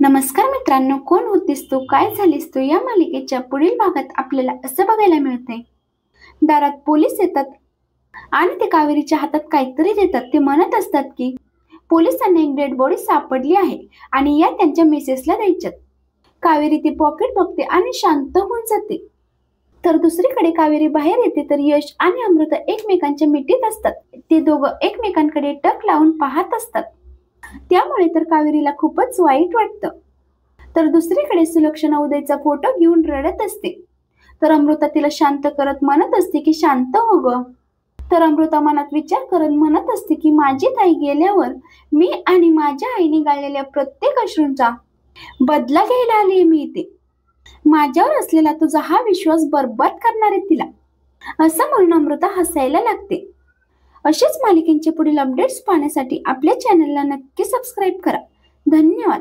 नमस्कार मित्रांनो, कोण होतीस तू, काय झालीस तू या मालिकेच्या पुढील भागात आपल्याला असं बघायला मिळते। दारात पोलीस येतात आणि ते कावेरीच्या हातात काहीतरी देतात। ते म्हणत असतात की पोलिसांना एक डेड बॉडी सापडली आहे आणि या त्यांच्या मिसेसला द्यायच्यात। कावेरी ती पॉकेट बघते आणि शांत होऊन जाते। तर दुसरीकडे कावेरी बाहेर येते तर यश आणि अमृता एकमेकांच्या मिठीत असतात। ते दोघं एकमेकांकडे टक लावून पाहत असतात। त्यामुळे तर कावेरीला खूपच वाईट वाटतं। तर दुसरीकडे सुलक्षणा उदयचा फोटो घेऊन रडत असते। तर अमृता तिला शांत करत म्हणत असते की शांत हो ग। तर अमृता मनात विचार करत म्हणत असते की माझी ताई गेल्यावर मी आणि माझ्या आईने गाळलेल्या प्रत्येक अश्रूंचा बदला घ्यायला आली मी इथे। माझ्यावर असलेला तुझा हा विश्वास बरबाद करणार आहे तिला, असं म्हणून अमृता हसायला लागते। असेच मालिकेचे पुढील अपडेट्स पाहण्यासाठी आपल्या चॅनलला नक्की सबस्क्राईब करा। धन्यवाद।